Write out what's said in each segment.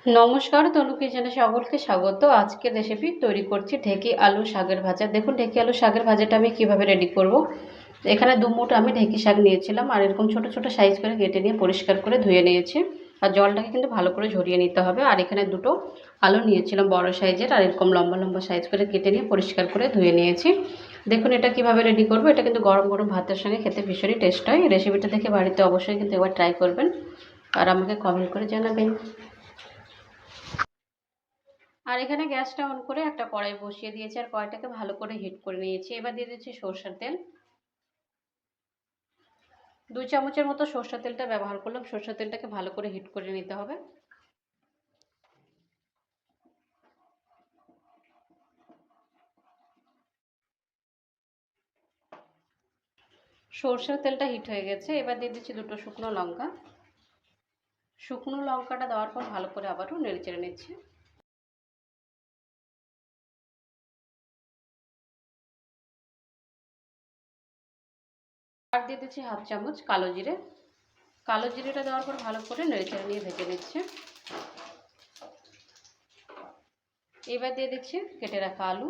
নমস্কার, তনু কিচেনে সকলকে স্বাগত। আজকের রেসিপি তৈরি করছি ঢেঁকি আলু শাকের ভাজা। দেখুন ঢেঁকি আলু শাকের ভাজাটা আমি কিভাবে রেডি করব। এখানে 2 মুঠো আমি ঢেঁকি শাক নিয়েছিলাম, আর এরকম ছোট ছোট সাইজ করে কেটে নিয়ে পরিষ্কার করে ধুয়ে নিয়েছি। আর জলটাকে কিন্তু ভালো করে ঝরিয়ে নিতে হবে। আর এখানে 2টো আলু নিয়েছিলাম বড় সাইজের, আর এরকম লম্বা লম্বা সাইজ করে কেটে নিয়ে পরিষ্কার করে ধুয়ে নিয়েছি। দেখুন এটা কিভাবে রেডি করব। এটা কিন্তু গরম গরম ভাতের সঙ্গে খেতে ভীষণই টেস্ট হয়। রেসিপিটা দেখে বাড়িতে অবশ্যই কিন্তু একবার ট্রাই করবেন আর আমাকে কমেন্ট করে জানাবেন। আর এখানে গ্যাসটা অন করে একটা কড়াই বসিয়ে দিয়েছি, আর কড়াইটাকে ভালো করে হিট করে নিয়েছি। এবার দিয়ে দিচ্ছি সরষের তেল। 2 চামচের মতো সরষের তেলটা ব্যবহার করলাম। সরষের তেলটাকে ভালো করে হিট করে নিতে হবে। সরষের তেলটা হিট হয়ে গেছে। এবার দিয়ে দিচ্ছি 2টো শুকনো লঙ্কা। শুকনো লঙ্কাটা দেওয়ার পর ভালো করে আবারও নেড়ে চেড়ে নিচ্ছি। আর দিয়ে দিচ্ছি 1/2 চামচ কালো জিরে। কালো জিরেটা দেওয়ার পর ভালো করে নেড়ে চেড়ে নিয়ে ভেজে নিচ্ছি। এবার দিয়ে দিচ্ছি কেটে রাখা আলু।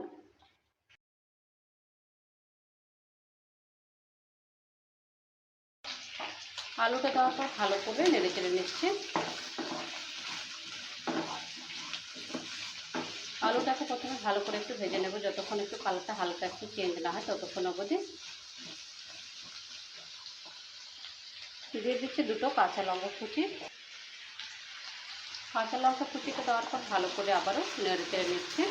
আলুটা দেওয়ার পর ভালো করে নেড়ে চেড়ে নিচ্ছি। আলুটাকে প্রথমে ভালো করে একটু ভেজে নেব, যতক্ষণ একটু কালারটা হালকা একটু চেঞ্জ না হয় ততক্ষণ অবধি। দিয়ে দিচ্ছি 2টো কাঁচা লঙ্কা কুচি। কাঁচা লঙ্কা কুচিটা দেওয়ার পর ভালো করে আবারও নেড়ে চেড়ে নিচ্ছি।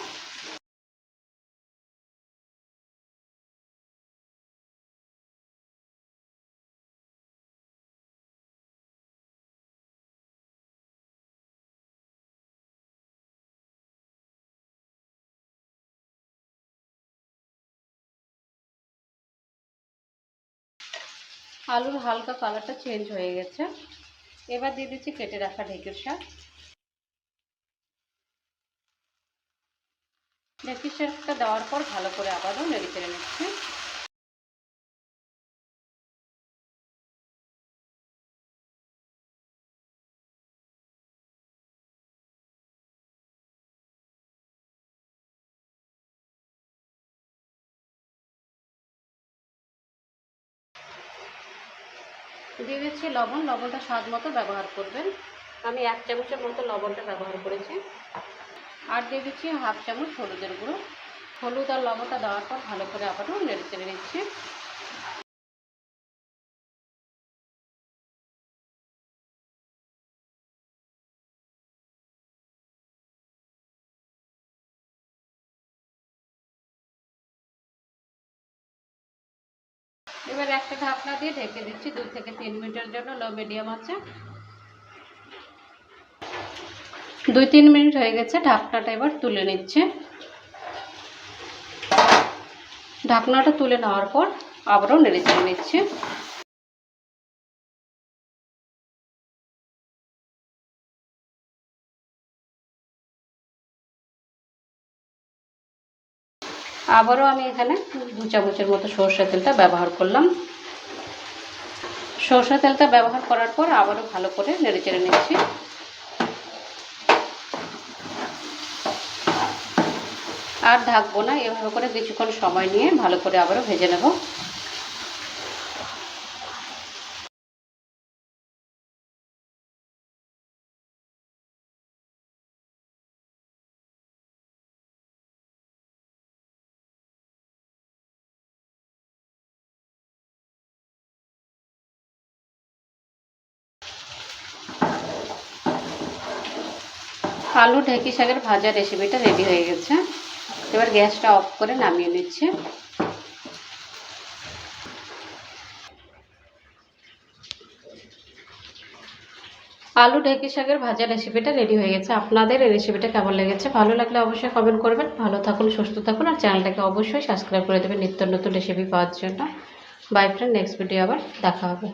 আলুর হালকা কালারটা চেঞ্জ হয়ে গেছে। এবার দিয়ে দিচ্ছি কেটে রাখা ঢেঁকির শাক। ঢেঁকির শাকটা দেওয়ার পর ভালো করে আবারও নেড়ে চেড়ে নিচ্ছি। দিয়ে দিচ্ছি লবণ। লবণটা স্বাদ মতো ব্যবহার করবেন। আমি 1 চামচের মতো লবণটা ব্যবহার করেছি। আর দিয়ে দিচ্ছি 1/2 চামচ হলুদের গুঁড়ো। হলুদ আর লবণটা দেওয়ার পর ভালো করে আবারও নেড়ে চেড়ে নিচ্ছি। এবার একটা ঢাকনা দিয়ে ঢেকে দিচ্ছি 2 থেকে 3 মিনিটের জন্য লো মিডিয়াম আছে। 2-3 মিনিট হয়ে গেছে। ঢাকনাটা এবার তুলে নিচ্ছে। ঢাকনাটা তুলে নেওয়ার পর আবারও নেড়ে চেড়ে নিচ্ছে। আবারও আমি এখানে 2 চামচের মতো সরষের তেলটা ব্যবহার করলাম। সরষের তেলটা ব্যবহার করার পর আবারও ভালো করে নেড়ে চেড়ে নিচ্ছি। আর ঢাকবো না, এভাবে করে কিছুক্ষণ সময় নিয়ে ভালো করে আবারও ভেজে নেব। আলু ঢেঁকি শাকের ভাজা রেসিপিটা রেডি হয়ে গেছে। এবার গ্যাসটা অফ করে নামিয়ে নিচ্ছি। আলু ঢেঁকি শাকের ভাজা রেসিপিটা রেডি হয়ে গেছে। আপনাদের এই রেসিপিটা কেমন লেগেছে? ভালো লাগলে অবশ্যই কমেন্ট করবেন। ভালো থাকুন, সুস্থ থাকুন, আর চ্যানেলটাকে অবশ্যই সাবস্ক্রাইব করে দেবেন নিত্য নতুন রেসিপি পাওয়ার জন্য। বাই ফ্রেন্ড, নেক্সট ভিডিও আবার দেখা হবে।